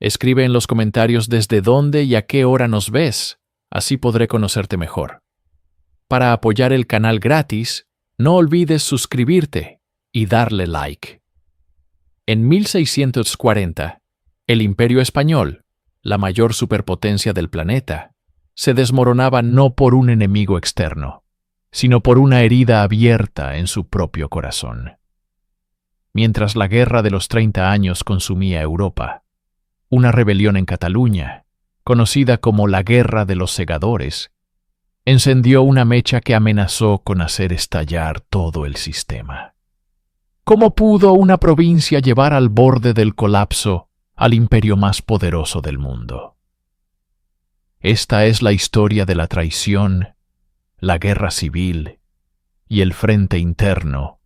Escribe en los comentarios desde dónde y a qué hora nos ves, así podré conocerte mejor. Para apoyar el canal gratis, no olvides suscribirte y darle like. En 1640, el Imperio Español, la mayor superpotencia del planeta, se desmoronaba no por un enemigo externo, sino por una herida abierta en su propio corazón. Mientras la Guerra de los 30 años consumía Europa, una rebelión en Cataluña, conocida como la Guerra de los Segadores, encendió una mecha que amenazó con hacer estallar todo el sistema. ¿Cómo pudo una provincia llevar al borde del colapso al imperio más poderoso del mundo? Esta es la historia de la traición, la guerra civil y el frente interno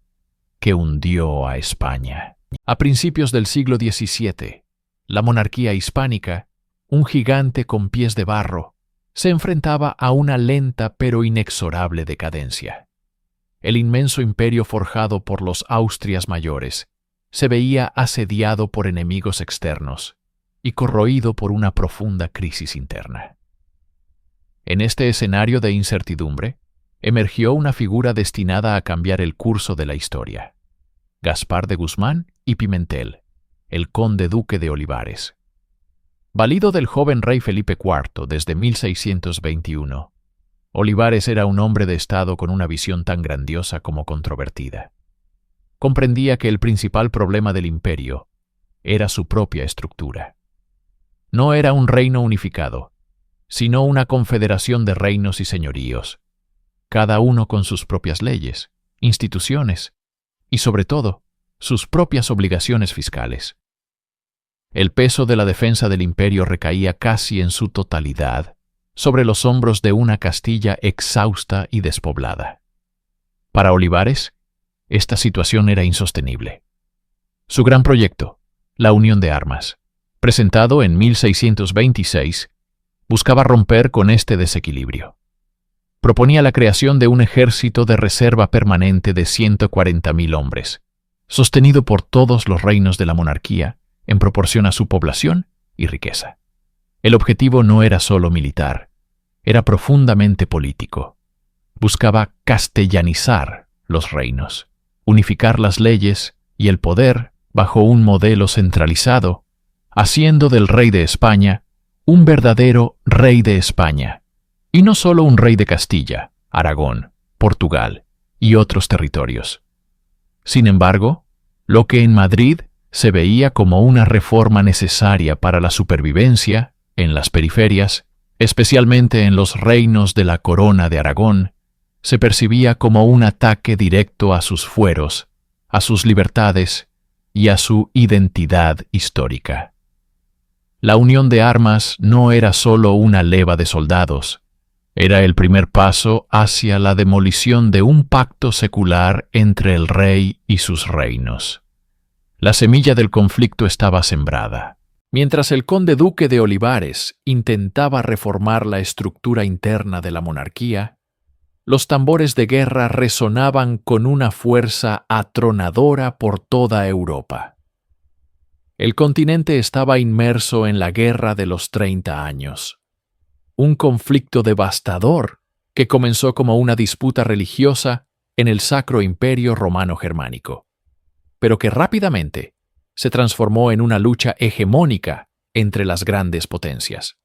que hundió a España. A principios del siglo XVII, la monarquía hispánica, un gigante con pies de barro, se enfrentaba a una lenta pero inexorable decadencia. El inmenso imperio forjado por los Austrias mayores se veía asediado por enemigos externos y corroído por una profunda crisis interna. En este escenario de incertidumbre, emergió una figura destinada a cambiar el curso de la historia: Gaspar de Guzmán y Pimentel, el conde duque de Olivares. Valido del joven rey Felipe IV desde 1621, Olivares era un hombre de Estado con una visión tan grandiosa como controvertida. Comprendía que el principal problema del imperio era su propia estructura. No era un reino unificado, sino una confederación de reinos y señoríos, cada uno con sus propias leyes, instituciones y, sobre todo, sus propias obligaciones fiscales. El peso de la defensa del imperio recaía casi en su totalidad sobre los hombros de una Castilla exhausta y despoblada. Para Olivares, esta situación era insostenible. Su gran proyecto, la Unión de Armas, presentado en 1626, buscaba romper con este desequilibrio. Proponía la creación de un ejército de reserva permanente de 140.000 hombres, sostenido por todos los reinos de la monarquía en proporción a su población y riqueza. El objetivo no era solo militar, era profundamente político. Buscaba castellanizar los reinos, unificar las leyes y el poder bajo un modelo centralizado, haciendo del rey de España un verdadero rey de España, y no solo un rey de Castilla, Aragón, Portugal y otros territorios. Sin embargo, lo que en Madrid se veía como una reforma necesaria para la supervivencia en las periferias, especialmente en los reinos de la Corona de Aragón, se percibía como un ataque directo a sus fueros, a sus libertades y a su identidad histórica. La Unión de Armas no era solo una leva de soldados, era el primer paso hacia la demolición de un pacto secular entre el rey y sus reinos. La semilla del conflicto estaba sembrada. Mientras el conde duque de Olivares intentaba reformar la estructura interna de la monarquía, los tambores de guerra resonaban con una fuerza atronadora por toda Europa. El continente estaba inmerso en la Guerra de los 30 años, un conflicto devastador que comenzó como una disputa religiosa en el Sacro Imperio Romano Germánico, pero que rápidamente se transformó en una lucha hegemónica entre las grandes potencias.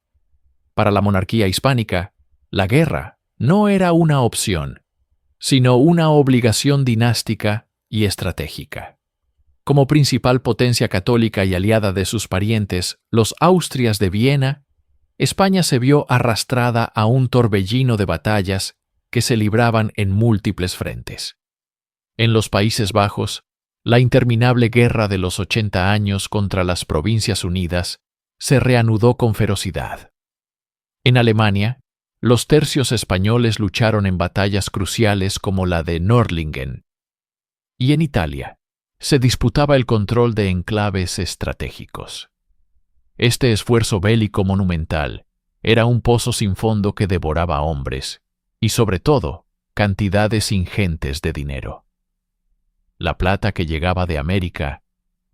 Para la monarquía hispánica, la guerra no era una opción, sino una obligación dinástica y estratégica. Como principal potencia católica y aliada de sus parientes, los Austrias de Viena, España se vio arrastrada a un torbellino de batallas que se libraban en múltiples frentes. En los Países Bajos, la interminable guerra de los 80 años contra las Provincias Unidas se reanudó con ferocidad. En Alemania, los tercios españoles lucharon en batallas cruciales como la de Nördlingen. Y en Italia, se disputaba el control de enclaves estratégicos. Este esfuerzo bélico monumental era un pozo sin fondo que devoraba hombres y, sobre todo, cantidades ingentes de dinero. La plata que llegaba de América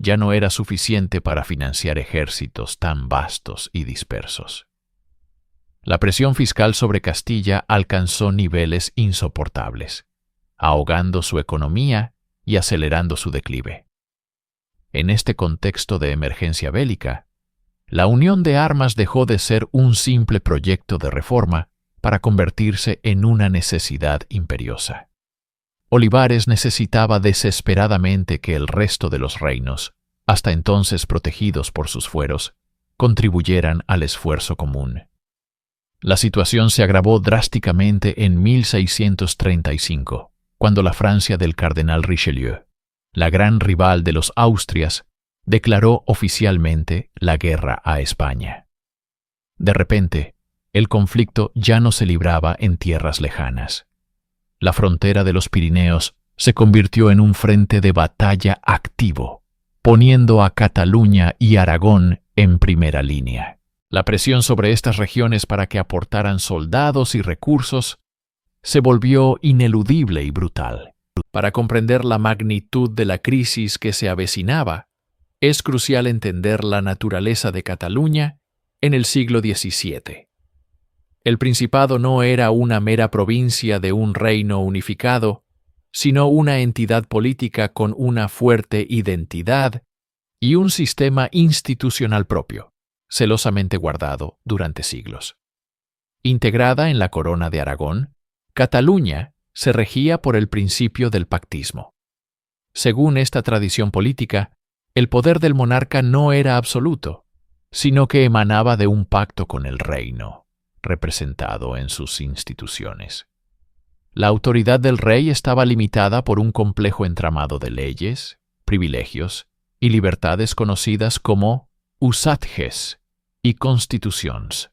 ya no era suficiente para financiar ejércitos tan vastos y dispersos. La presión fiscal sobre Castilla alcanzó niveles insoportables, ahogando su economía y acelerando su declive. En este contexto de emergencia bélica, la unión de armas dejó de ser un simple proyecto de reforma para convertirse en una necesidad imperiosa. Olivares necesitaba desesperadamente que el resto de los reinos, hasta entonces protegidos por sus fueros, contribuyeran al esfuerzo común. La situación se agravó drásticamente en 1635, cuando la Francia del cardenal Richelieu, la gran rival de los Austrias, declaró oficialmente la guerra a España. De repente, el conflicto ya no se libraba en tierras lejanas. La frontera de los Pirineos se convirtió en un frente de batalla activo, poniendo a Cataluña y Aragón en primera línea. La presión sobre estas regiones para que aportaran soldados y recursos se volvió ineludible y brutal. Para comprender la magnitud de la crisis que se avecinaba, es crucial entender la naturaleza de Cataluña en el siglo XVII. El Principado no era una mera provincia de un reino unificado, sino una entidad política con una fuerte identidad y un sistema institucional propio, celosamente guardado durante siglos. Integrada en la corona de Aragón, Cataluña se regía por el principio del pactismo. Según esta tradición política, el poder del monarca no era absoluto, sino que emanaba de un pacto con el reino, representado en sus instituciones. La autoridad del rey estaba limitada por un complejo entramado de leyes, privilegios y libertades conocidas como usatges y constitucions,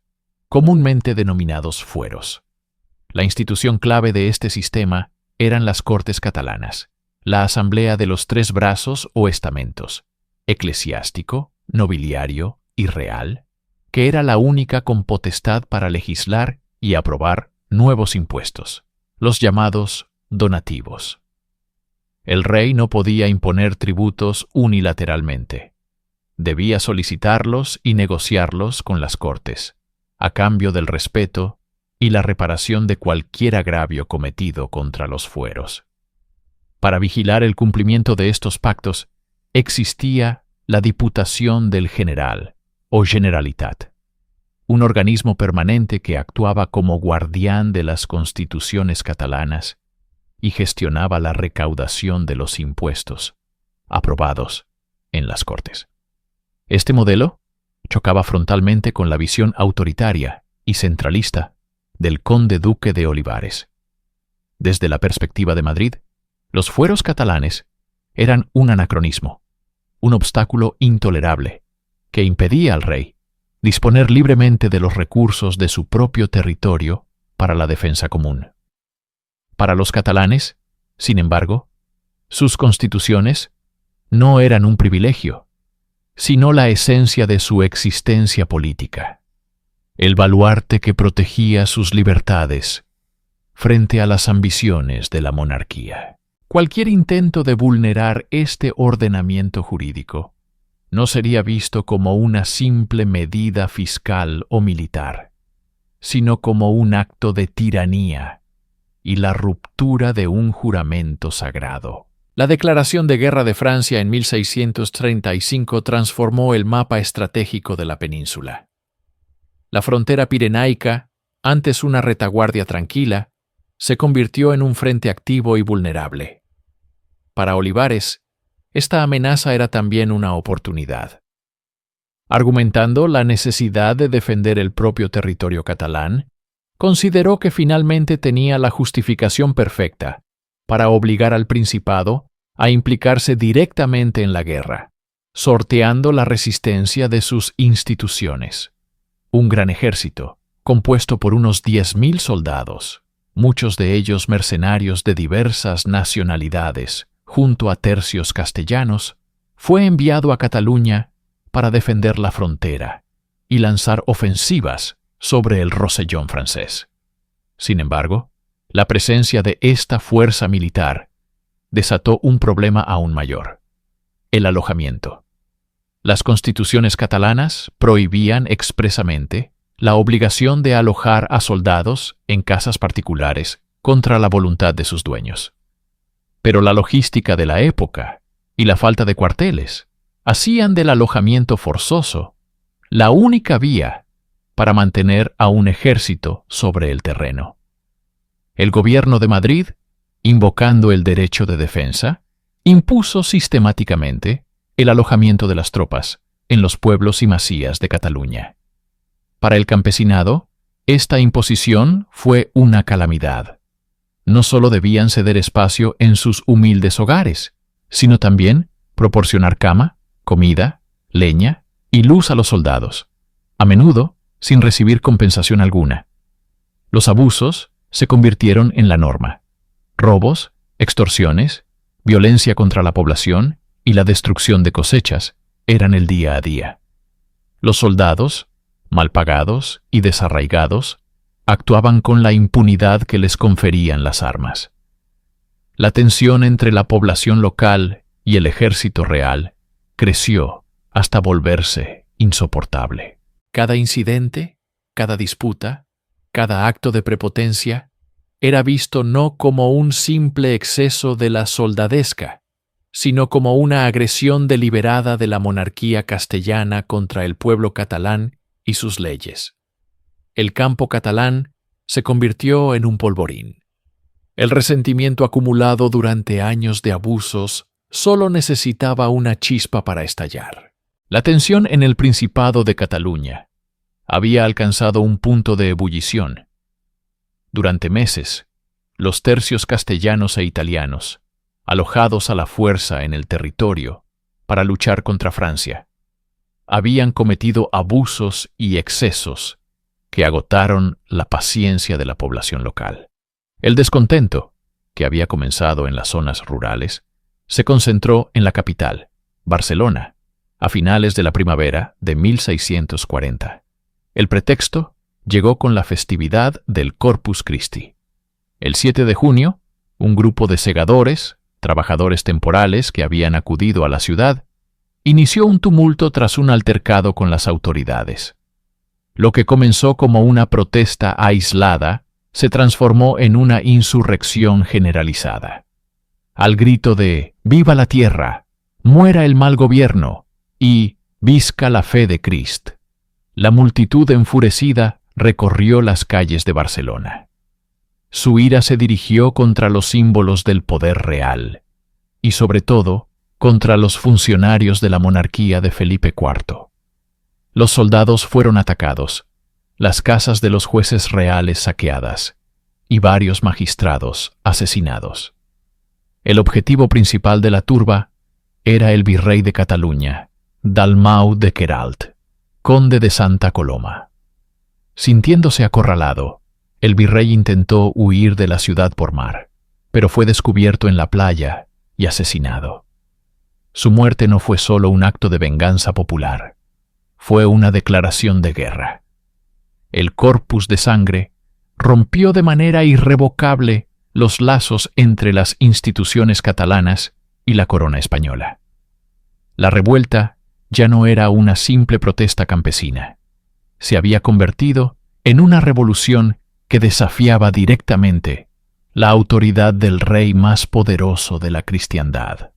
comúnmente denominados fueros. La institución clave de este sistema eran las Cortes catalanas, la asamblea de los tres brazos o estamentos, eclesiástico, nobiliario y real, que era la única con potestad para legislar y aprobar nuevos impuestos, los llamados donativos. El rey no podía imponer tributos unilateralmente. Debía solicitarlos y negociarlos con las Cortes, a cambio del respeto y la reparación de cualquier agravio cometido contra los fueros. Para vigilar el cumplimiento de estos pactos, existía la Diputación del General, o Generalitat, un organismo permanente que actuaba como guardián de las constituciones catalanas y gestionaba la recaudación de los impuestos aprobados en las Cortes. Este modelo chocaba frontalmente con la visión autoritaria y centralista del conde-duque de Olivares. Desde la perspectiva de Madrid, los fueros catalanes eran un anacronismo, un obstáculo intolerable que impedía al rey disponer libremente de los recursos de su propio territorio para la defensa común. Para los catalanes, sin embargo, sus constituciones no eran un privilegio, sino la esencia de su existencia política, el baluarte que protegía sus libertades frente a las ambiciones de la monarquía. Cualquier intento de vulnerar este ordenamiento jurídico no sería visto como una simple medida fiscal o militar, sino como un acto de tiranía y la ruptura de un juramento sagrado. La declaración de guerra de Francia en 1635 transformó el mapa estratégico de la península. La frontera pirenaica, antes una retaguardia tranquila, se convirtió en un frente activo y vulnerable. Para Olivares, esta amenaza era también una oportunidad. Argumentando la necesidad de defender el propio territorio catalán, consideró que finalmente tenía la justificación perfecta para obligar al Principado a implicarse directamente en la guerra, sorteando la resistencia de sus instituciones. Un gran ejército, compuesto por unos 10.000 soldados, muchos de ellos mercenarios de diversas nacionalidades, junto a tercios castellanos, fue enviado a Cataluña para defender la frontera y lanzar ofensivas sobre el Rosellón francés. Sin embargo, la presencia de esta fuerza militar desató un problema aún mayor. el alojamiento. Las constituciones catalanas prohibían expresamente la obligación de alojar a soldados en casas particulares contra la voluntad de sus dueños. Pero la logística de la época y la falta de cuarteles hacían del alojamiento forzoso la única vía para mantener a un ejército sobre el terreno. El gobierno de Madrid, invocando el derecho de defensa, impuso sistemáticamente el alojamiento de las tropas en los pueblos y masías de Cataluña. Para el campesinado, esta imposición fue una calamidad. No solo debían ceder espacio en sus humildes hogares, sino también proporcionar cama, comida, leña y luz a los soldados, a menudo sin recibir compensación alguna. Los abusos se convirtieron en la norma. Robos, extorsiones, violencia contra la población y la destrucción de cosechas eran el día a día. Los soldados, mal pagados y desarraigados, actuaban con la impunidad que les conferían las armas. La tensión entre la población local y el ejército real creció hasta volverse insoportable. Cada incidente, cada disputa, cada acto de prepotencia era visto no como un simple exceso de la soldadesca, sino como una agresión deliberada de la monarquía castellana contra el pueblo catalán y sus leyes. El campo catalán se convirtió en un polvorín. El resentimiento acumulado durante años de abusos solo necesitaba una chispa para estallar. La tensión en el Principado de Cataluña había alcanzado un punto de ebullición. Durante meses, los tercios castellanos e italianos, alojados a la fuerza en el territorio para luchar contra Francia, habían cometido abusos y excesos que agotaron la paciencia de la población local. El descontento, que había comenzado en las zonas rurales, se concentró en la capital, Barcelona, a finales de la primavera de 1640. El pretexto llegó con la festividad del Corpus Christi. El 7 de junio, un grupo de segadores, trabajadores temporales que habían acudido a la ciudad, inició un tumulto tras un altercado con las autoridades. Lo que comenzó como una protesta aislada se transformó en una insurrección generalizada. Al grito de «¡Viva la tierra! ¡Muera el mal gobierno!» y «¡Visca la fe de Crist!», la multitud enfurecida recorrió las calles de Barcelona. Su ira se dirigió contra los símbolos del poder real y, sobre todo, contra los funcionarios de la monarquía de Felipe IV. Los soldados fueron atacados, las casas de los jueces reales saqueadas y varios magistrados asesinados. El objetivo principal de la turba era el virrey de Cataluña, Dalmau de Queralt, conde de Santa Coloma. Sintiéndose acorralado, el virrey intentó huir de la ciudad por mar, pero fue descubierto en la playa y asesinado. Su muerte no fue solo un acto de venganza popular, fue una declaración de guerra. El corpus de sangre rompió de manera irrevocable los lazos entre las instituciones catalanas y la corona española. La revuelta ya no era una simple protesta campesina. Se había convertido en una revolución que desafiaba directamente la autoridad del rey más poderoso de la cristiandad.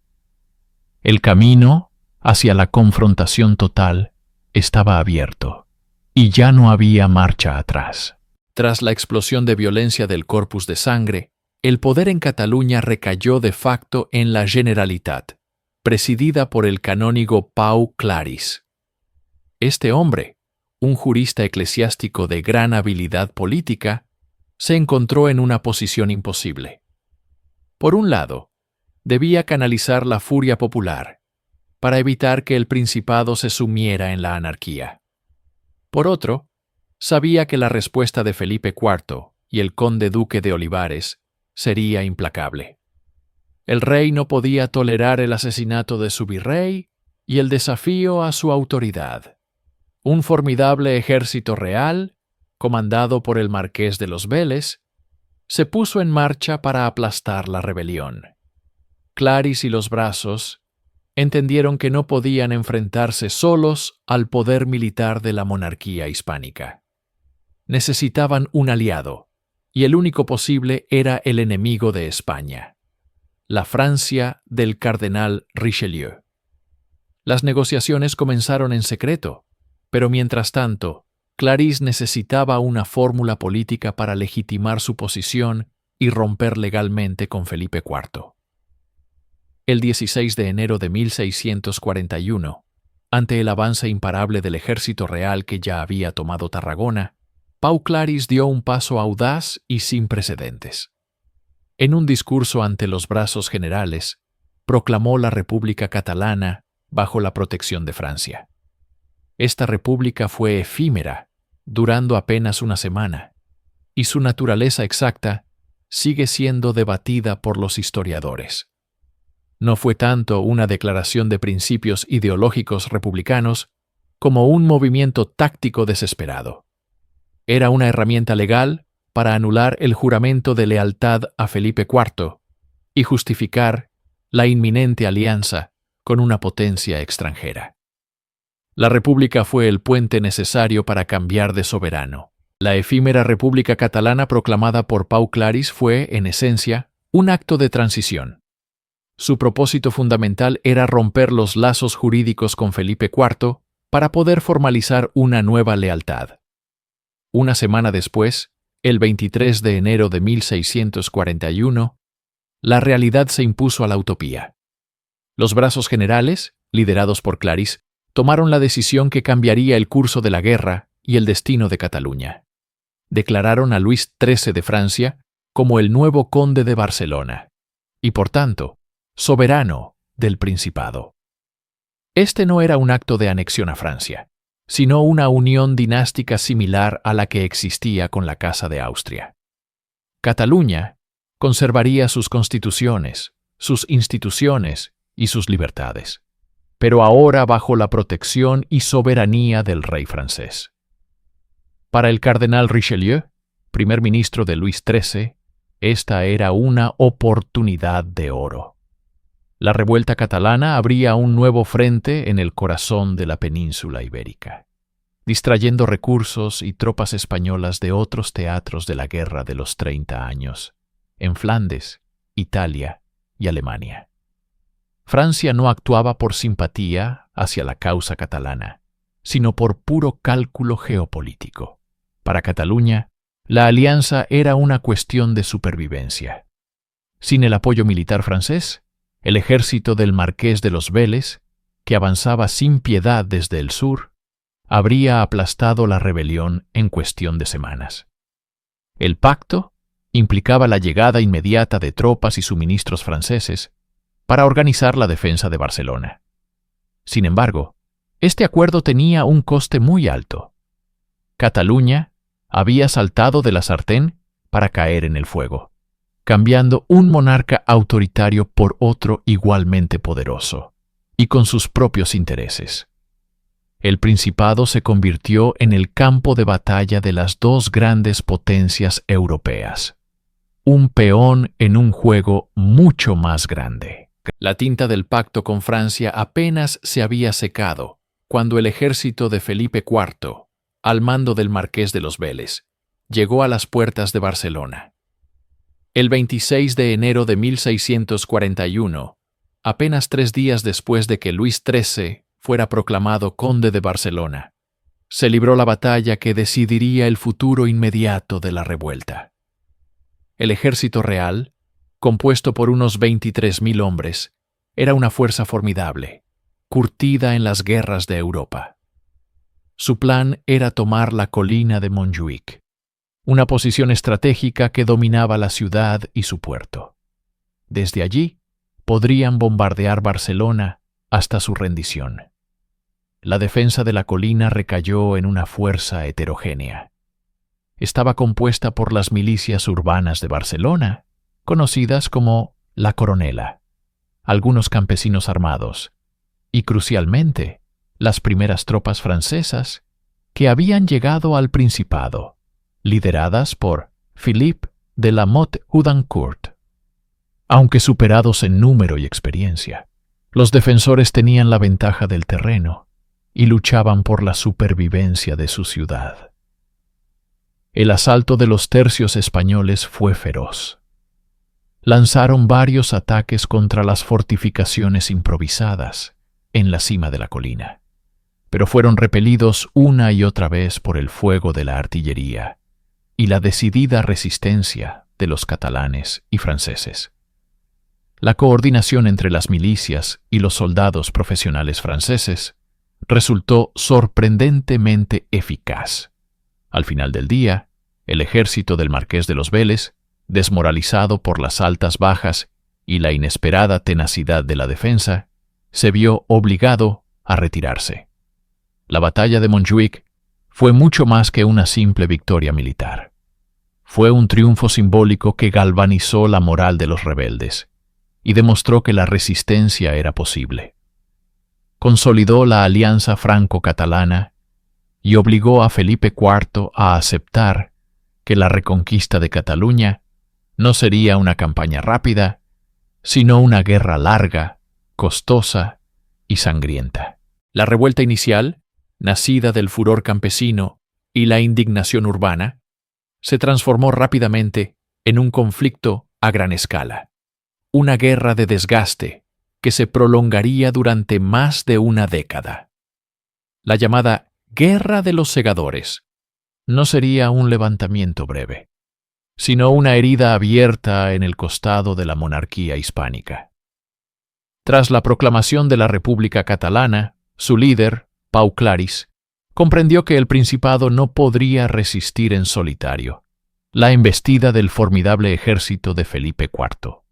El camino hacia la confrontación total estaba abierto y ya no había marcha atrás. Tras la explosión de violencia del Corpus de Sangre, el poder en Cataluña recayó de facto en la Generalitat, presidida por el canónigo Pau Claris. Este hombre, un jurista eclesiástico de gran habilidad política, se encontró en una posición imposible. Por un lado, debía canalizar la furia popular para evitar que el Principado se sumiera en la anarquía. Por otro, sabía que la respuesta de Felipe IV y el conde duque de Olivares sería implacable. El rey no podía tolerar el asesinato de su virrey y el desafío a su autoridad. Un formidable ejército real, comandado por el marqués de los Vélez, se puso en marcha para aplastar la rebelión. Claris y los Brazos entendieron que no podían enfrentarse solos al poder militar de la monarquía hispánica. Necesitaban un aliado, y el único posible era el enemigo de España, la Francia del cardenal Richelieu. Las negociaciones comenzaron en secreto, pero mientras tanto, Clarís necesitaba una fórmula política para legitimar su posición y romper legalmente con Felipe IV. El 16 de enero de 1641, ante el avance imparable del ejército real que ya había tomado Tarragona, Pau Clarís dio un paso audaz y sin precedentes. En un discurso ante los brazos generales, proclamó la República Catalana bajo la protección de Francia. Esta república fue efímera, durando apenas una semana, y su naturaleza exacta sigue siendo debatida por los historiadores. No fue tanto una declaración de principios ideológicos republicanos como un movimiento táctico desesperado. Era una herramienta legal para anular el juramento de lealtad a Felipe IV y justificar la inminente alianza con una potencia extranjera. La República fue el puente necesario para cambiar de soberano. La efímera República Catalana proclamada por Pau Clarís fue, en esencia, un acto de transición. Su propósito fundamental era romper los lazos jurídicos con Felipe IV para poder formalizar una nueva lealtad. Una semana después, el 23 de enero de 1641, la realidad se impuso a la utopía. Los brazos generales, liderados por Clarís, tomaron la decisión que cambiaría el curso de la guerra y el destino de Cataluña. Declararon a Luis XIII de Francia como el nuevo conde de Barcelona y, por tanto, soberano del Principado. Este no era un acto de anexión a Francia, sino una unión dinástica similar a la que existía con la Casa de Austria. Cataluña conservaría sus constituciones, sus instituciones y sus libertades, pero ahora bajo la protección y soberanía del rey francés. Para el cardenal Richelieu, primer ministro de Luis XIII, esta era una oportunidad de oro. La revuelta catalana abría un nuevo frente en el corazón de la península ibérica, distrayendo recursos y tropas españolas de otros teatros de la Guerra de los 30 años, en Flandes, Italia y Alemania. Francia no actuaba por simpatía hacia la causa catalana, sino por puro cálculo geopolítico. Para Cataluña, la alianza era una cuestión de supervivencia. Sin el apoyo militar francés, el ejército del Marqués de los Vélez, que avanzaba sin piedad desde el sur, habría aplastado la rebelión en cuestión de semanas. El pacto implicaba la llegada inmediata de tropas y suministros franceses para organizar la defensa de Barcelona. Sin embargo, este acuerdo tenía un coste muy alto. Cataluña había saltado de la sartén para caer en el fuego, cambiando un monarca autoritario por otro igualmente poderoso, y con sus propios intereses. El Principado se convirtió en el campo de batalla de las dos grandes potencias europeas, un peón en un juego mucho más grande. La tinta del pacto con Francia apenas se había secado cuando el ejército de Felipe IV, al mando del Marqués de los Vélez, llegó a las puertas de Barcelona. El 26 de enero de 1641, apenas 3 días después de que Luis XIII fuera proclamado conde de Barcelona, se libró la batalla que decidiría el futuro inmediato de la revuelta. El ejército real, compuesto por unos 23.000 hombres, era una fuerza formidable, curtida en las guerras de Europa. Su plan era tomar la colina de Montjuïc, una posición estratégica que dominaba la ciudad y su puerto. Desde allí, podrían bombardear Barcelona hasta su rendición. La defensa de la colina recayó en una fuerza heterogénea. Estaba compuesta por las milicias urbanas de Barcelona, conocidas como la Coronela, algunos campesinos armados y, crucialmente, las primeras tropas francesas que habían llegado al Principado, lideradas por Philippe de la Motte-Houdancourt. Aunque superados en número y experiencia, Los defensores tenían la ventaja del terreno y luchaban por la supervivencia de su ciudad. El asalto de los tercios españoles fue feroz. Lanzaron varios ataques contra las fortificaciones improvisadas en la cima de la colina, pero fueron repelidos una y otra vez por el fuego de la artillería y la decidida resistencia de los catalanes y franceses. La coordinación entre las milicias y los soldados profesionales franceses resultó sorprendentemente eficaz. Al final del día, el ejército del Marqués de los Vélez, desmoralizado por las altas bajas y la inesperada tenacidad de la defensa, se vio obligado a retirarse. La batalla de Montjuïc fue mucho más que una simple victoria militar. Fue un triunfo simbólico que galvanizó la moral de los rebeldes y demostró que la resistencia era posible. Consolidó la alianza franco-catalana y obligó a Felipe IV a aceptar que la reconquista de Cataluña no sería una campaña rápida, sino una guerra larga, costosa y sangrienta. La revuelta inicial, nacida del furor campesino y la indignación urbana, se transformó rápidamente en un conflicto a gran escala, una guerra de desgaste que se prolongaría durante más de una década. La llamada Guerra de los Segadores no sería un levantamiento breve, sino una herida abierta en el costado de la monarquía hispánica. Tras la proclamación de la República Catalana, su líder, Pau Claris, comprendió que el Principado no podría resistir en solitario la embestida del formidable ejército de Felipe IV.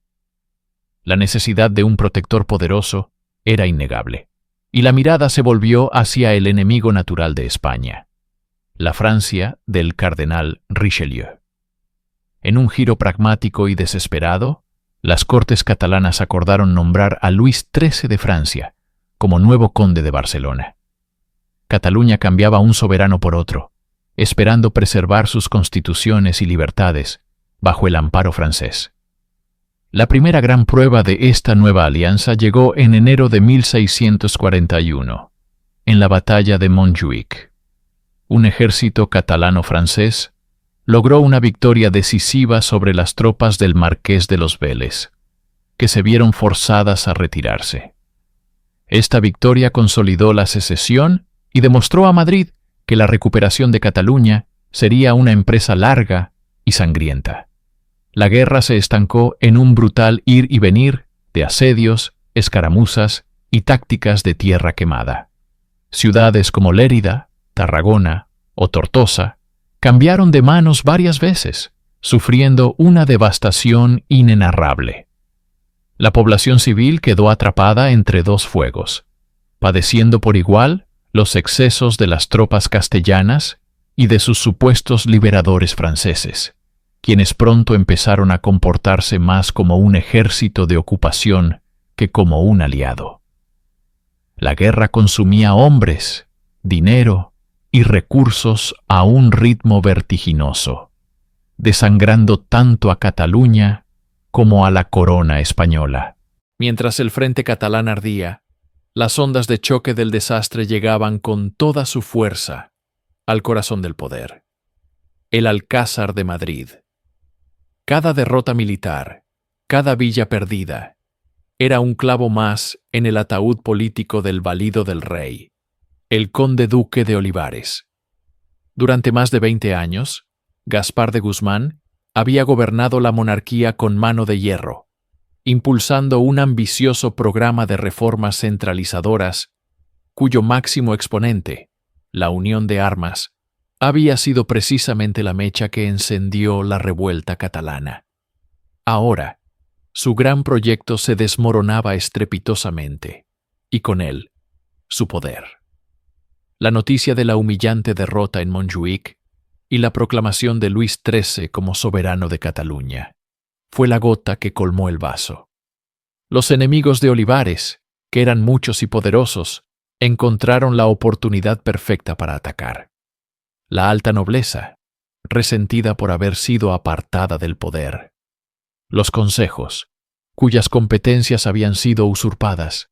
La necesidad de un protector poderoso era innegable, y la mirada se volvió hacia el enemigo natural de España, la Francia del cardenal Richelieu. En un giro pragmático y desesperado, las Cortes catalanas acordaron nombrar a Luis XIII de Francia como nuevo conde de Barcelona. Cataluña cambiaba un soberano por otro, esperando preservar sus constituciones y libertades bajo el amparo francés. La primera gran prueba de esta nueva alianza llegó en enero de 1641, en la batalla de Montjuïc. Un ejército catalano-francés logró una victoria decisiva sobre las tropas del Marqués de los Vélez, que se vieron forzadas a retirarse. Esta victoria consolidó la secesión y demostró a Madrid que la recuperación de Cataluña sería una empresa larga y sangrienta. La guerra se estancó en un brutal ir y venir de asedios, escaramuzas y tácticas de tierra quemada. Ciudades como Lérida, Tarragona o Tortosa cambiaron de manos varias veces, sufriendo una devastación inenarrable. La población civil quedó atrapada entre dos fuegos, padeciendo por igual los excesos de las tropas castellanas y de sus supuestos liberadores franceses, quienes pronto empezaron a comportarse más como un ejército de ocupación que como un aliado. La guerra consumía hombres, dinero y recursos a un ritmo vertiginoso, desangrando tanto a Cataluña como a la corona española. Mientras el frente catalán ardía, las ondas de choque del desastre llegaban con toda su fuerza al corazón del poder, el Alcázar de Madrid. Cada derrota militar, cada villa perdida, era un clavo más en el ataúd político del valido del rey, el conde duque de Olivares. Durante más de 20 años, Gaspar de Guzmán había gobernado la monarquía con mano de hierro, impulsando un ambicioso programa de reformas centralizadoras, cuyo máximo exponente, la Unión de Armas, había sido precisamente la mecha que encendió la revuelta catalana. Ahora, su gran proyecto se desmoronaba estrepitosamente, y con él, su poder. La noticia de la humillante derrota en Montjuïc y la proclamación de Luis XIII como soberano de Cataluña fue la gota que colmó el vaso. Los enemigos de Olivares, que eran muchos y poderosos, encontraron la oportunidad perfecta para atacar. La alta nobleza, resentida por haber sido apartada del poder. Los consejos, cuyas competencias habían sido usurpadas,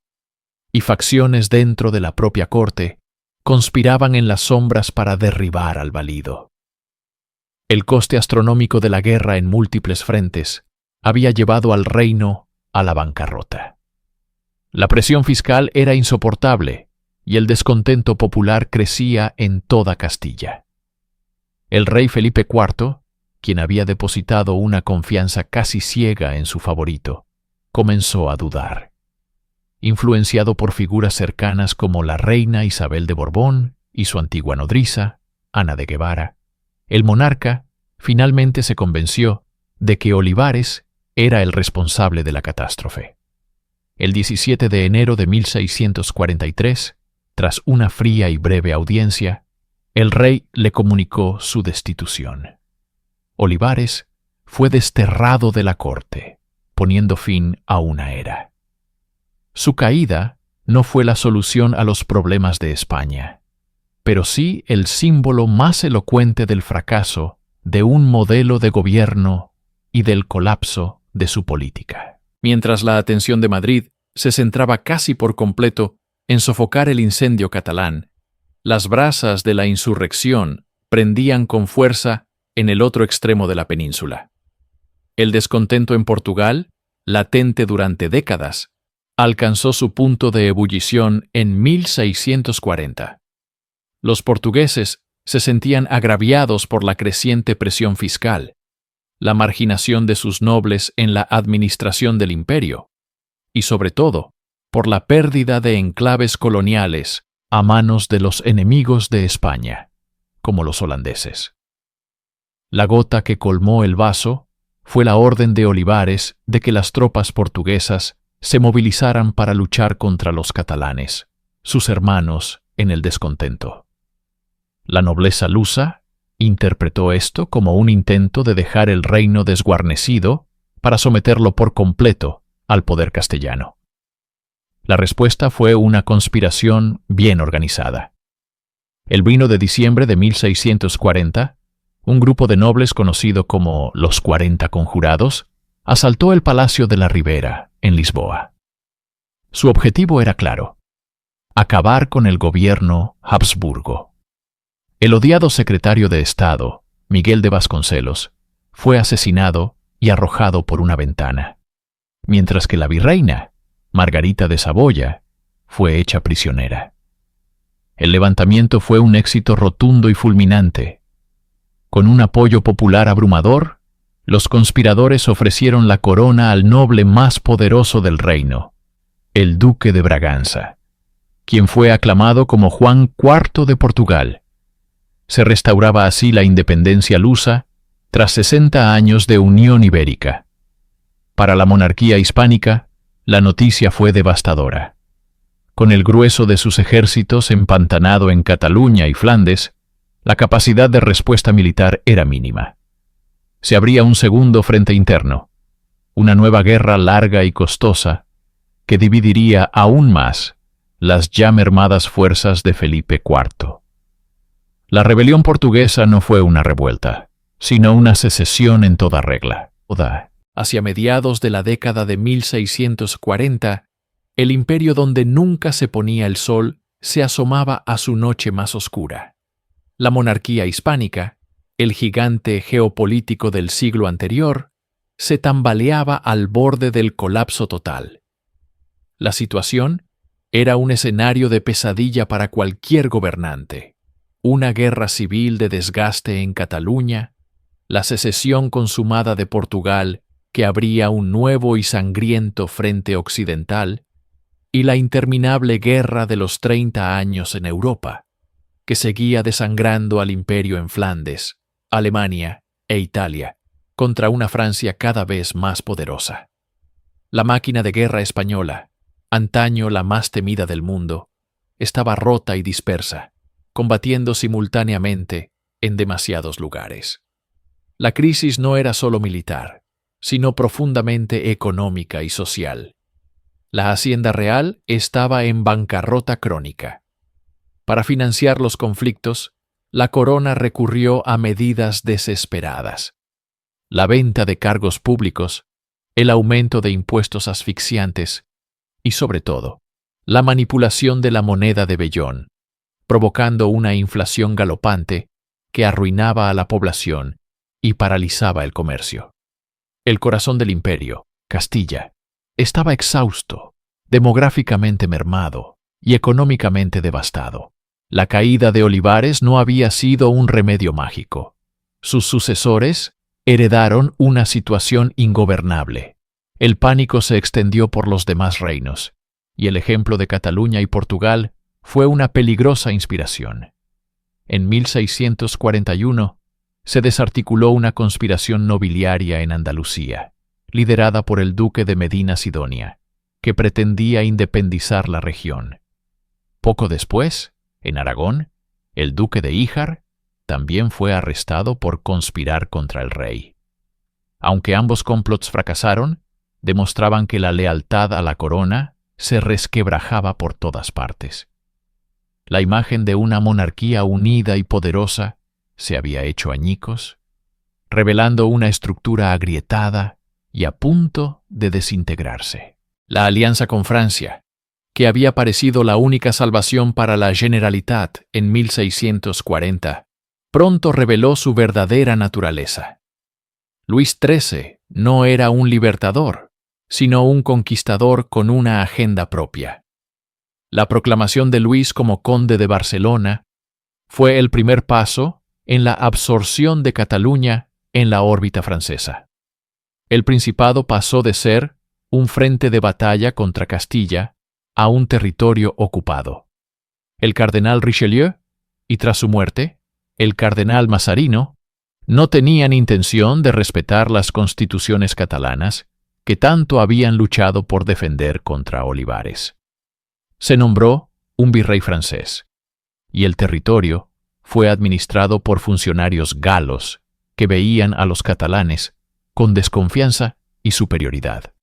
y facciones dentro de la propia corte conspiraban en las sombras para derribar al valido. El coste astronómico de la guerra en múltiples frentes había llevado al reino a la bancarrota. La presión fiscal era insoportable y el descontento popular crecía en toda Castilla. El rey Felipe IV, quien había depositado una confianza casi ciega en su favorito, comenzó a dudar. Influenciado por figuras cercanas como la reina Isabel de Borbón y su antigua nodriza, Ana de Guevara, el monarca finalmente se convenció de que Olivares era el responsable de la catástrofe. El 17 de enero de 1643, tras una fría y breve audiencia, el rey le comunicó su destitución. Olivares fue desterrado de la corte, poniendo fin a una era. Su caída no fue la solución a los problemas de España, pero sí el símbolo más elocuente del fracaso de un modelo de gobierno y del colapso de su política. Mientras la atención de Madrid se centraba casi por completo en sofocar el incendio catalán, las brasas de la insurrección prendían con fuerza en el otro extremo de la península. El descontento en Portugal, latente durante décadas, alcanzó su punto de ebullición en 1640. Los portugueses se sentían agraviados por la creciente presión fiscal, la marginación de sus nobles en la administración del imperio, y sobre todo, por la pérdida de enclaves coloniales a manos de los enemigos de España, como los holandeses. La gota que colmó el vaso fue la orden de Olivares de que las tropas portuguesas se movilizaran para luchar contra los catalanes, sus hermanos en el descontento. La nobleza lusa interpretó esto como un intento de dejar el reino desguarnecido para someterlo por completo al poder castellano. La respuesta fue una conspiración bien organizada. El 1 de diciembre de 1640, un grupo de nobles conocido como los 40 Conjurados asaltó el Palacio de la Ribera, en Lisboa. Su objetivo era claro: acabar con el gobierno Habsburgo. El odiado secretario de Estado, Miguel de Vasconcelos, fue asesinado y arrojado por una ventana, mientras que la virreina, Margarita de Saboya, fue hecha prisionera. El levantamiento fue un éxito rotundo y fulminante. Con un apoyo popular abrumador, los conspiradores ofrecieron la corona al noble más poderoso del reino, el duque de Braganza, quien fue aclamado como Juan IV de Portugal. Se restauraba así la independencia lusa tras 60 años de unión ibérica. Para la monarquía hispánica, la noticia fue devastadora. Con el grueso de sus ejércitos empantanado en Cataluña y Flandes, la capacidad de respuesta militar era mínima. Se abría un segundo frente interno, una nueva guerra larga y costosa que dividiría aún más las ya mermadas fuerzas de Felipe IV. La rebelión portuguesa no fue una revuelta, sino una secesión en toda regla. Hacia mediados de la década de 1640, el imperio donde nunca se ponía el sol se asomaba a su noche más oscura. La monarquía hispánica, el gigante geopolítico del siglo anterior, se tambaleaba al borde del colapso total. La situación era un escenario de pesadilla para cualquier gobernante. Una guerra civil de desgaste en Cataluña, la secesión consumada de Portugal que abría un nuevo y sangriento frente occidental, y la interminable guerra de los 30 años en Europa, que seguía desangrando al imperio en Flandes, Alemania e Italia, contra una Francia cada vez más poderosa. La máquina de guerra española, antaño la más temida del mundo, estaba rota y dispersa, combatiendo simultáneamente en demasiados lugares. La crisis no era solo militar, sino profundamente económica y social. La Hacienda Real estaba en bancarrota crónica. Para financiar los conflictos, la corona recurrió a medidas desesperadas. La venta de cargos públicos, el aumento de impuestos asfixiantes y, sobre todo, la manipulación de la moneda de vellón, provocando una inflación galopante que arruinaba a la población y paralizaba el comercio. El corazón del imperio, Castilla, estaba exhausto, demográficamente mermado y económicamente devastado. La caída de Olivares no había sido un remedio mágico. Sus sucesores heredaron una situación ingobernable. El pánico se extendió por los demás reinos, y el ejemplo de Cataluña y Portugal fue una peligrosa inspiración. En 1641 se desarticuló una conspiración nobiliaria en Andalucía, liderada por el duque de Medina Sidonia, que pretendía independizar la región. Poco después, en Aragón, el duque de Híjar también fue arrestado por conspirar contra el rey. Aunque ambos complots fracasaron, demostraban que la lealtad a la corona se resquebrajaba por todas partes. La imagen de una monarquía unida y poderosa se había hecho añicos, revelando una estructura agrietada y a punto de desintegrarse. La alianza con Francia, que había parecido la única salvación para la Generalitat en 1640, pronto reveló su verdadera naturaleza. Luis XIII no era un libertador, sino un conquistador con una agenda propia. La proclamación de Luis como conde de Barcelona fue el primer paso en la absorción de Cataluña en la órbita francesa. El Principado pasó de ser un frente de batalla contra Castilla a un territorio ocupado. El cardenal Richelieu, y tras su muerte, el cardenal Mazarino, no tenían intención de respetar las constituciones catalanas que tanto habían luchado por defender contra Olivares. Se nombró un virrey francés, y el territorio fue administrado por funcionarios galos que veían a los catalanes con desconfianza y superioridad.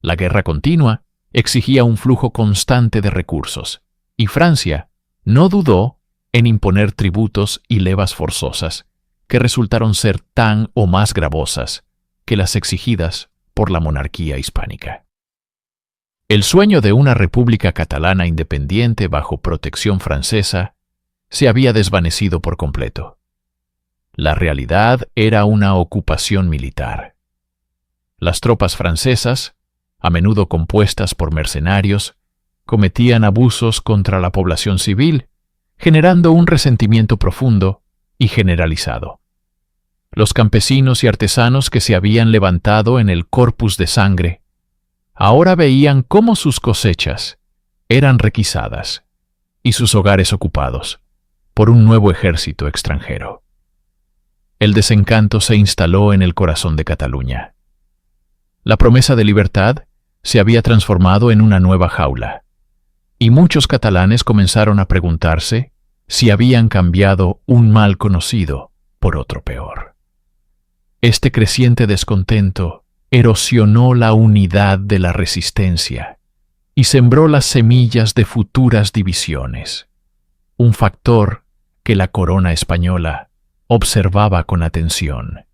La guerra continua exigía un flujo constante de recursos, y Francia no dudó en imponer tributos y levas forzosas que resultaron ser tan o más gravosas que las exigidas por la monarquía hispánica. El sueño de una república catalana independiente bajo protección francesa se había desvanecido por completo. La realidad era una ocupación militar. Las tropas francesas, a menudo compuestas por mercenarios, cometían abusos contra la población civil, generando un resentimiento profundo y generalizado. Los campesinos y artesanos que se habían levantado en el Corpus de Sangre ahora veían cómo sus cosechas eran requisadas y sus hogares ocupados por un nuevo ejército extranjero. El desencanto se instaló en el corazón de Cataluña. La promesa de libertad se había transformado en una nueva jaula, y muchos catalanes comenzaron a preguntarse si habían cambiado un mal conocido por otro peor. Este creciente descontento erosionó la unidad de la resistencia y sembró las semillas de futuras divisiones, un factor que la corona española observaba con atención,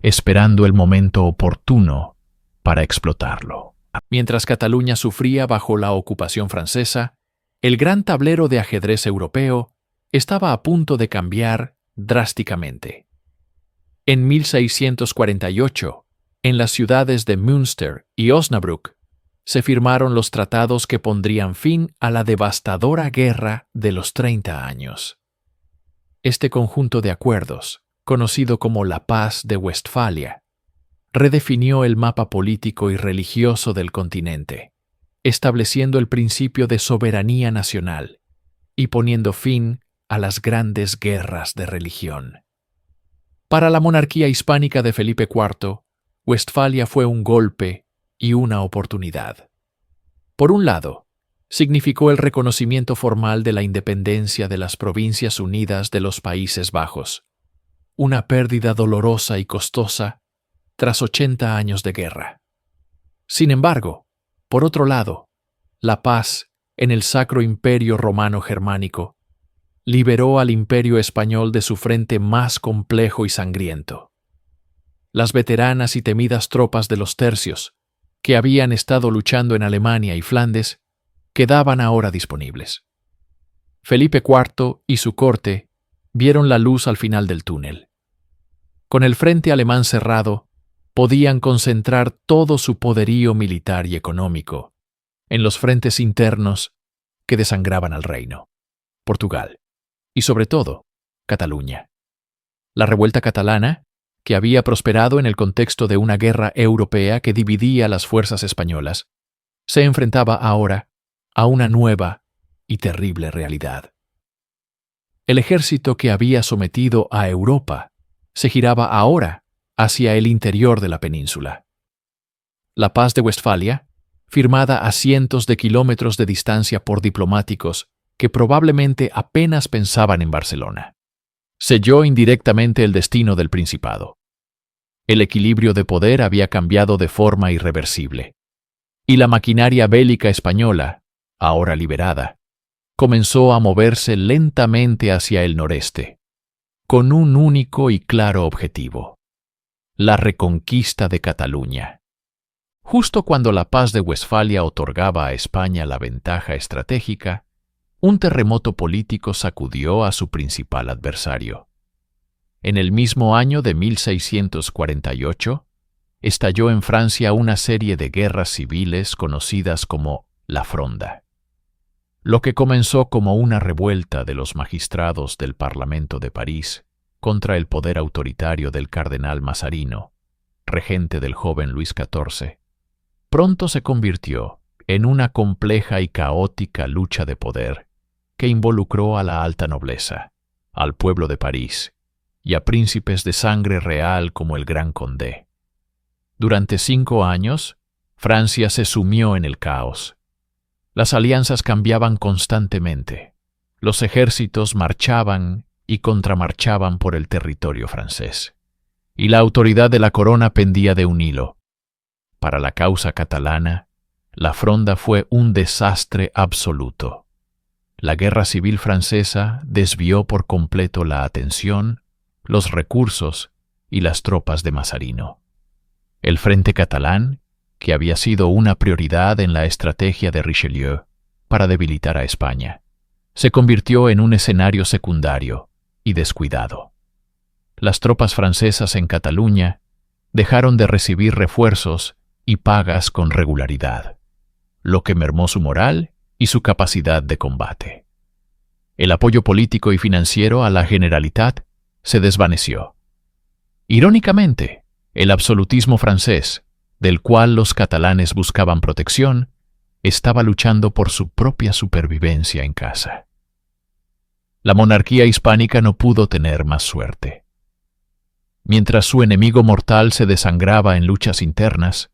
esperando el momento oportuno para explotarlo. Mientras Cataluña sufría bajo la ocupación francesa, el gran tablero de ajedrez europeo estaba a punto de cambiar drásticamente. En 1648, en las ciudades de Münster y Osnabrück, se firmaron los tratados que pondrían fin a la devastadora guerra de los 30 años. Este conjunto de acuerdos, conocido como la Paz de Westfalia, redefinió el mapa político y religioso del continente, estableciendo el principio de soberanía nacional y poniendo fin a las grandes guerras de religión. Para la monarquía hispánica de Felipe IV, Westfalia fue un golpe y una oportunidad. Por un lado, significó el reconocimiento formal de la independencia de las Provincias Unidas de los Países Bajos, una pérdida dolorosa y costosa tras 80 años de guerra. Sin embargo, por otro lado, la paz en el Sacro Imperio Romano Germánico liberó al Imperio Español de su frente más complejo y sangriento. Las veteranas y temidas tropas de los tercios, que habían estado luchando en Alemania y Flandes, quedaban ahora disponibles. Felipe IV y su corte vieron la luz al final del túnel. Con el frente alemán cerrado, podían concentrar todo su poderío militar y económico en los frentes internos que desangraban al reino, Portugal y, sobre todo, Cataluña. La revuelta catalana, que había prosperado en el contexto de una guerra europea que dividía las fuerzas españolas, se enfrentaba ahora a una nueva y terrible realidad. El ejército que había sometido a Europa se giraba ahora hacia el interior de la península. La Paz de Westfalia, firmada a cientos de kilómetros de distancia por diplomáticos que probablemente apenas pensaban en Barcelona, selló indirectamente el destino del Principado. El equilibrio de poder había cambiado de forma irreversible, y la maquinaria bélica española, ahora liberada, comenzó a moverse lentamente hacia el noreste, con un único y claro objetivo: la reconquista de Cataluña. Justo cuando la Paz de Westfalia otorgaba a España la ventaja estratégica, un terremoto político sacudió a su principal adversario. En el mismo año de 1648, estalló en Francia una serie de guerras civiles conocidas como la Fronda. Lo que comenzó como una revuelta de los magistrados del Parlamento de París contra el poder autoritario del cardenal Mazarino, regente del joven Luis XIV, pronto se convirtió en una compleja y caótica lucha de poder que involucró a la alta nobleza, al pueblo de París y a príncipes de sangre real como el Gran Condé. Durante 5 años, Francia se sumió en el caos. Las alianzas cambiaban constantemente. Los ejércitos marchaban y contramarchaban por el territorio francés, y la autoridad de la corona pendía de un hilo. Para la causa catalana, la Fronda fue un desastre absoluto. La guerra civil francesa desvió por completo la atención, los recursos y las tropas de Mazarino. El Frente Catalán, que había sido una prioridad en la estrategia de Richelieu para debilitar a España, se convirtió en un escenario secundario y descuidado. Las tropas francesas en Cataluña dejaron de recibir refuerzos y pagas con regularidad, lo que mermó su moral y su capacidad de combate. El apoyo político y financiero a la Generalitat se desvaneció. Irónicamente, el absolutismo francés, del cual los catalanes buscaban protección, estaba luchando por su propia supervivencia en casa. La monarquía hispánica no pudo tener más suerte. Mientras su enemigo mortal se desangraba en luchas internas,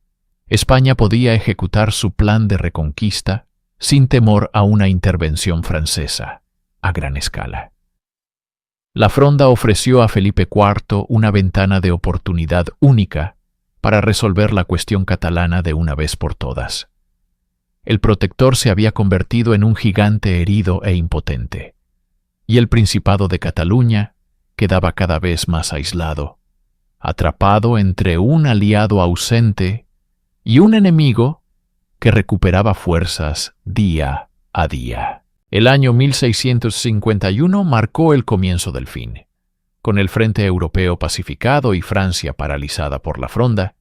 España podía ejecutar su plan de reconquista sin temor a una intervención francesa a gran escala. La Fronda ofreció a Felipe IV una ventana de oportunidad única para resolver la cuestión catalana de una vez por todas. El protector se había convertido en un gigante herido e impotente, y el Principado de Cataluña quedaba cada vez más aislado, atrapado entre un aliado ausente y un enemigo que recuperaba fuerzas día a día. El año 1651 marcó el comienzo del fin. Con el frente europeo pacificado y Francia paralizada por la Fronda,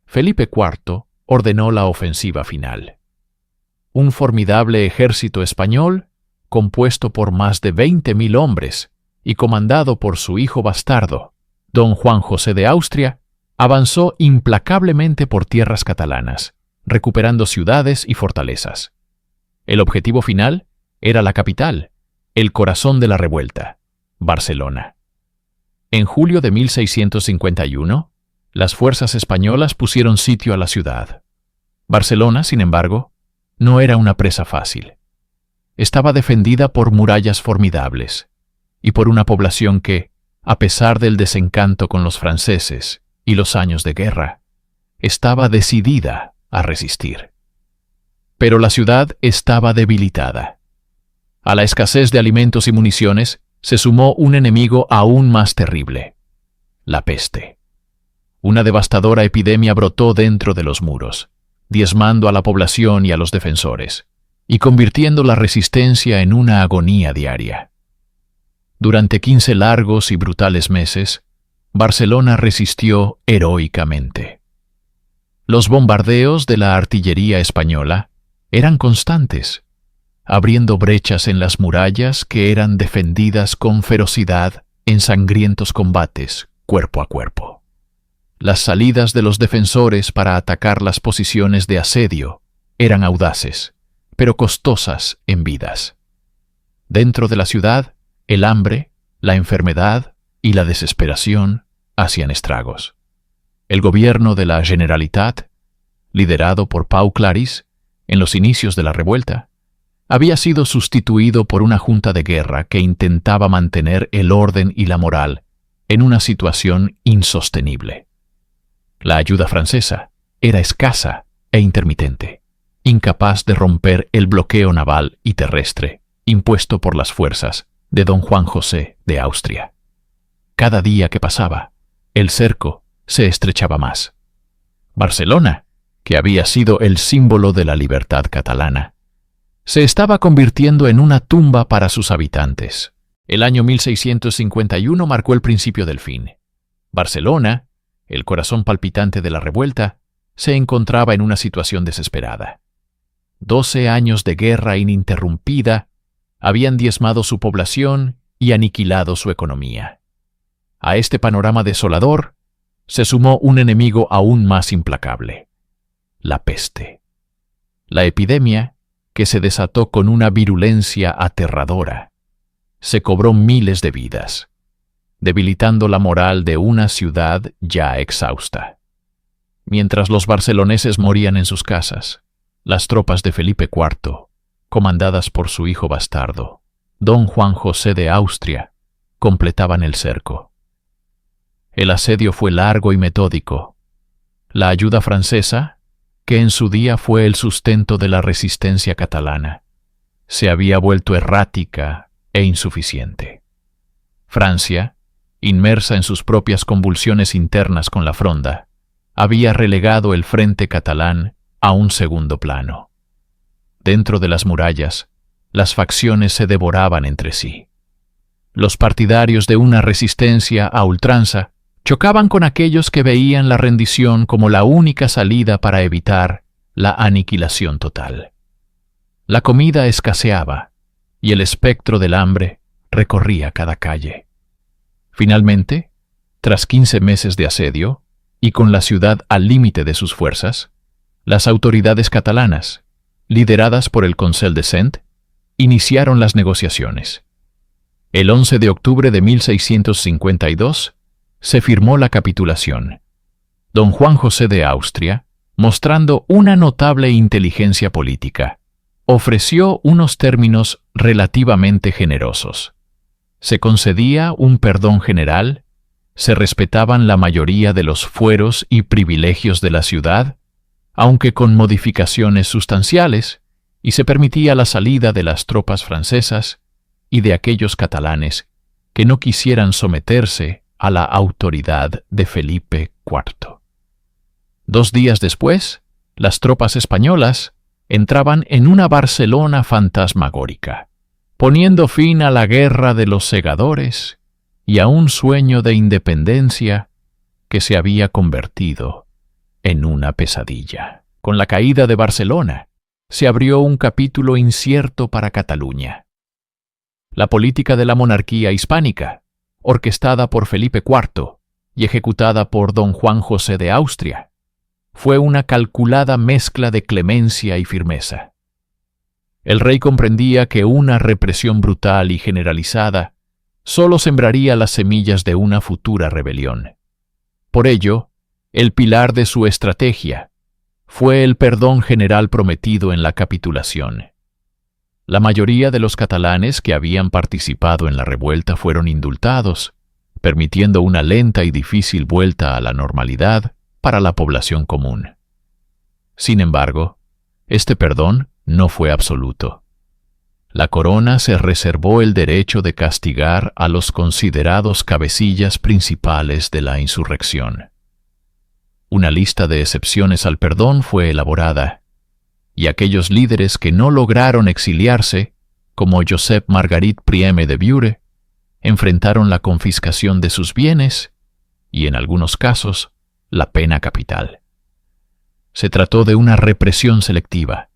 Felipe IV ordenó la ofensiva final. Un formidable ejército español, compuesto por más de 20.000 hombres y comandado por su hijo bastardo, don Juan José de Austria, avanzó implacablemente por tierras catalanas, recuperando ciudades y fortalezas. El objetivo final era la capital, el corazón de la revuelta, Barcelona. En julio de 1651, las fuerzas españolas pusieron sitio a la ciudad. Barcelona, sin embargo, no era una presa fácil. Estaba defendida por murallas formidables y por una población que, a pesar del desencanto con los franceses y los años de guerra, estaba decidida a resistir. Pero la ciudad estaba debilitada. A la escasez de alimentos y municiones se sumó un enemigo aún más terrible: la peste. Una devastadora epidemia brotó dentro de los muros, diezmando a la población y a los defensores, y convirtiendo la resistencia en una agonía diaria. Durante 15 largos y brutales meses, Barcelona resistió heroicamente. Los bombardeos de la artillería española eran constantes, abriendo brechas en las murallas que eran defendidas con ferocidad en sangrientos combates cuerpo a cuerpo. Las salidas de los defensores para atacar las posiciones de asedio eran audaces, pero costosas en vidas. Dentro de la ciudad, el hambre, la enfermedad y la desesperación hacían estragos. El gobierno de la Generalitat, liderado por Pau Claris, en los inicios de la revuelta, había sido sustituido por una junta de guerra que intentaba mantener el orden y la moral en una situación insostenible. La ayuda francesa era escasa e intermitente, incapaz de romper el bloqueo naval y terrestre impuesto por las fuerzas de don Juan José de Austria. Cada día que pasaba, el cerco se estrechaba más. Barcelona, que había sido el símbolo de la libertad catalana, se estaba convirtiendo en una tumba para sus habitantes. El año 1651 marcó el principio del fin. Barcelona, el corazón palpitante de la revuelta, se encontraba en una situación desesperada. 12 años de guerra ininterrumpida habían diezmado su población y aniquilado su economía. A este panorama desolador se sumó un enemigo aún más implacable: la peste. La epidemia, que se desató con una virulencia aterradora, se cobró miles de vidas, debilitando la moral de una ciudad ya exhausta. Mientras los barceloneses morían en sus casas, las tropas de Felipe IV, comandadas por su hijo bastardo, don Juan José de Austria, completaban el cerco. El asedio fue largo y metódico. La ayuda francesa, que en su día fue el sustento de la resistencia catalana, se había vuelto errática e insuficiente. Francia, inmersa en sus propias convulsiones internas con la Fronda, había relegado el frente catalán a un segundo plano. Dentro de las murallas, las facciones se devoraban entre sí. Los partidarios de una resistencia a ultranza chocaban con aquellos que veían la rendición como la única salida para evitar la aniquilación total. La comida escaseaba y el espectro del hambre recorría cada calle. Finalmente, tras 15 meses de asedio, y con la ciudad al límite de sus fuerzas, las autoridades catalanas, lideradas por el Consell de Cent, iniciaron las negociaciones. El 11 de octubre de 1652 se firmó la capitulación. Don Juan José de Austria, mostrando una notable inteligencia política, ofreció unos términos relativamente generosos. Se concedía un perdón general, se respetaban la mayoría de los fueros y privilegios de la ciudad, aunque con modificaciones sustanciales, y se permitía la salida de las tropas francesas y de aquellos catalanes que no quisieran someterse a la autoridad de Felipe IV. 2 días después, las tropas españolas entraban en una Barcelona fantasmagórica, poniendo fin a la guerra de los segadores y a un sueño de independencia que se había convertido en una pesadilla. Con la caída de Barcelona, se abrió un capítulo incierto para Cataluña. La política de la monarquía hispánica, orquestada por Felipe IV y ejecutada por don Juan José de Austria, fue una calculada mezcla de clemencia y firmeza. El rey comprendía que una represión brutal y generalizada solo sembraría las semillas de una futura rebelión. Por ello, el pilar de su estrategia fue el perdón general prometido en la capitulación. La mayoría de los catalanes que habían participado en la revuelta fueron indultados, permitiendo una lenta y difícil vuelta a la normalidad para la población común. Sin embargo, este perdón no fue absoluto. La corona se reservó el derecho de castigar a los considerados cabecillas principales de la insurrección. Una lista de excepciones al perdón fue elaborada, y aquellos líderes que no lograron exiliarse, como Josep Margarit Prieme de Viure, enfrentaron la confiscación de sus bienes y, en algunos casos, la pena capital. Se trató de una represión selectiva,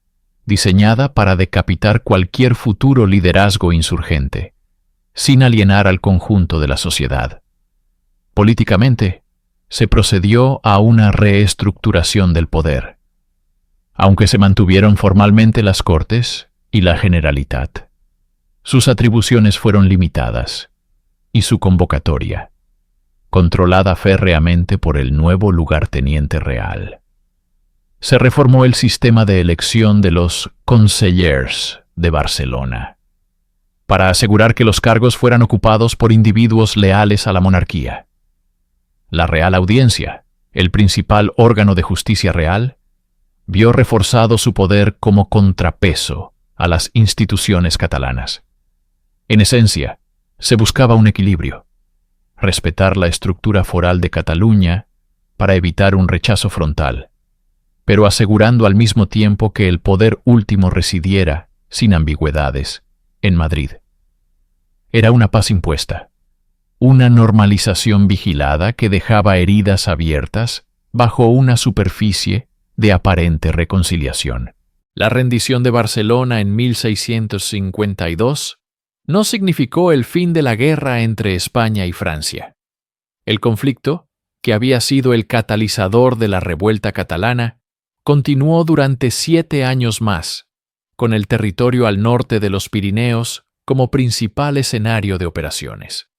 diseñada para decapitar cualquier futuro liderazgo insurgente, sin alienar al conjunto de la sociedad. Políticamente, se procedió a una reestructuración del poder, aunque se mantuvieron formalmente las Cortes y la Generalitat. Sus atribuciones fueron limitadas, y su convocatoria, controlada férreamente por el nuevo lugarteniente real. Se reformó el sistema de elección de los Consellers de Barcelona, para asegurar que los cargos fueran ocupados por individuos leales a la monarquía. La Real Audiencia, el principal órgano de justicia real, vio reforzado su poder como contrapeso a las instituciones catalanas. En esencia, se buscaba un equilibrio: respetar la estructura foral de Cataluña para evitar un rechazo frontal, pero asegurando al mismo tiempo que el poder último residiera, sin ambigüedades, en Madrid. Era una paz impuesta, una normalización vigilada que dejaba heridas abiertas bajo una superficie de aparente reconciliación. La rendición de Barcelona en 1652 no significó el fin de la guerra entre España y Francia. El conflicto, que había sido el catalizador de la revuelta catalana, continuó durante 7 años más, con el territorio al norte de los Pirineos como principal escenario de operaciones.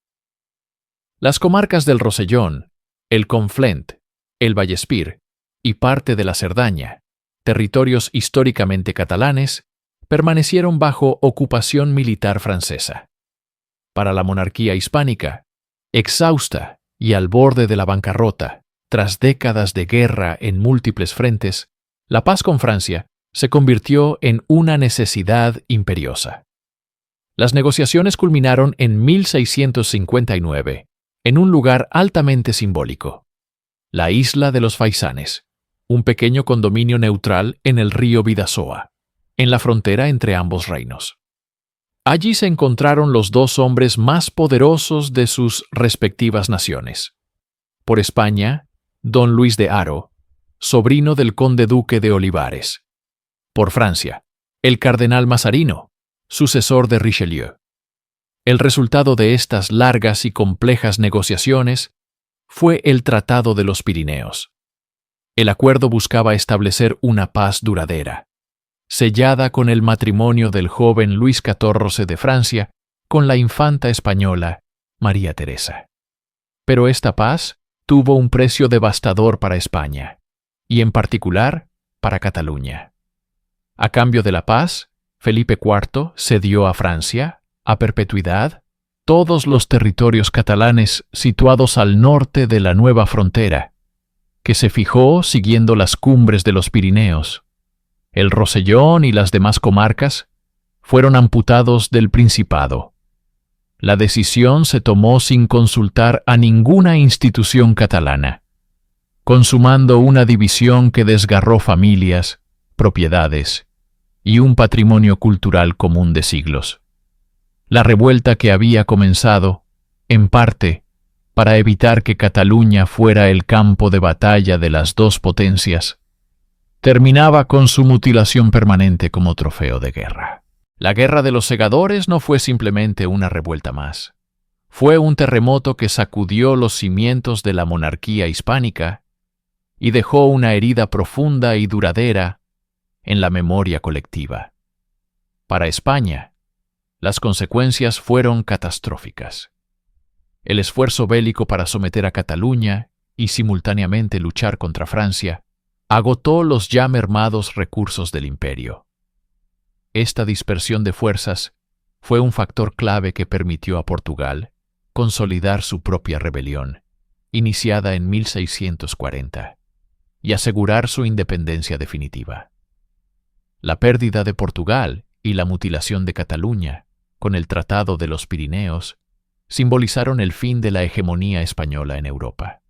Las comarcas del Rosellón, el Conflent, el Vallespir y parte de la Cerdaña, territorios históricamente catalanes, permanecieron bajo ocupación militar francesa. Para la monarquía hispánica, exhausta y al borde de la bancarrota, tras décadas de guerra en múltiples frentes, la paz con Francia se convirtió en una necesidad imperiosa. Las negociaciones culminaron en 1659, en un lugar altamente simbólico: la isla de los Faisanes, un pequeño condominio neutral en el río Bidasoa, en la frontera entre ambos reinos. Allí se encontraron los dos hombres más poderosos de sus respectivas naciones. Por España, don Luis de Haro, sobrino del conde duque de Olivares. Por Francia, el cardenal Mazarino, sucesor de Richelieu. El resultado de estas largas y complejas negociaciones fue el Tratado de los Pirineos. El acuerdo buscaba establecer una paz duradera, sellada con el matrimonio del joven Luis XIV de Francia con la infanta española María Teresa. Pero esta paz tuvo un precio devastador para España, y en particular para Cataluña. A cambio de la paz, Felipe IV cedió a Francia, a perpetuidad, todos los territorios catalanes situados al norte de la nueva frontera, que se fijó siguiendo las cumbres de los Pirineos. El Rosellón y las demás comarcas fueron amputados del Principado. La decisión se tomó sin consultar a ninguna institución catalana, consumando una división que desgarró familias, propiedades y un patrimonio cultural común de siglos. La revuelta que había comenzado, en parte, para evitar que Cataluña fuera el campo de batalla de las dos potencias, terminaba con su mutilación permanente como trofeo de guerra. La Guerra de los Segadores no fue simplemente una revuelta más. Fue un terremoto que sacudió los cimientos de la monarquía hispánica y dejó una herida profunda y duradera en la memoria colectiva. Para España, las consecuencias fueron catastróficas. El esfuerzo bélico para someter a Cataluña y simultáneamente luchar contra Francia agotó los ya mermados recursos del imperio. Esta dispersión de fuerzas fue un factor clave que permitió a Portugal consolidar su propia rebelión, iniciada en 1640, y asegurar su independencia definitiva. La pérdida de Portugal y la mutilación de Cataluña, con el Tratado de los Pirineos, simbolizaron el fin de la hegemonía española en Europa.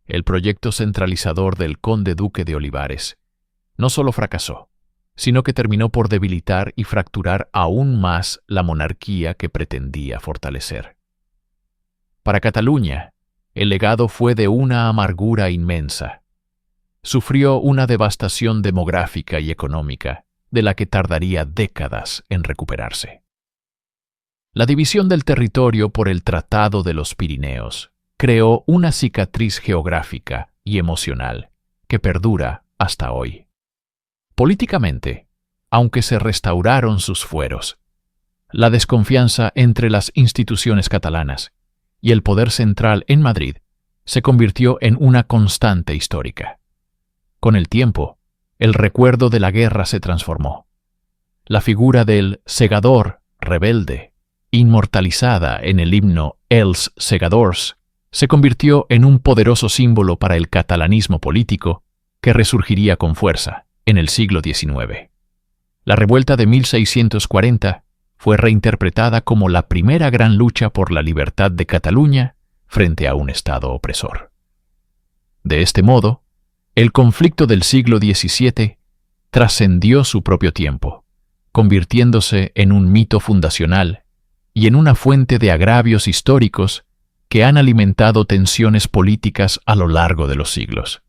El proyecto centralizador del conde duque de Olivares no solo fracasó, sino que terminó por debilitar y fracturar aún más la monarquía que pretendía fortalecer. Para Cataluña, el legado fue de una amargura inmensa. Sufrió una devastación demográfica y económica, de la que tardaría décadas en recuperarse. La división del territorio por el Tratado de los Pirineos creó una cicatriz geográfica y emocional que perdura hasta hoy. Políticamente, aunque se restauraron sus fueros, la desconfianza entre las instituciones catalanas y el poder central en Madrid se convirtió en una constante histórica. Con el tiempo, el recuerdo de la guerra se transformó. La figura del segador rebelde, inmortalizada en el himno Els Segadors, se convirtió en un poderoso símbolo para el catalanismo político que resurgiría con fuerza en el siglo XIX. La revuelta de 1640 fue reinterpretada como la primera gran lucha por la libertad de Cataluña frente a un Estado opresor. De este modo, el conflicto del siglo XVII trascendió su propio tiempo, convirtiéndose en un mito fundacional y en una fuente de agravios históricos que han alimentado tensiones políticas a lo largo de los siglos,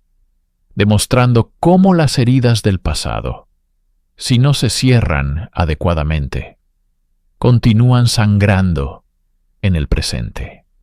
demostrando cómo las heridas del pasado, si no se cierran adecuadamente, continúan sangrando en el presente.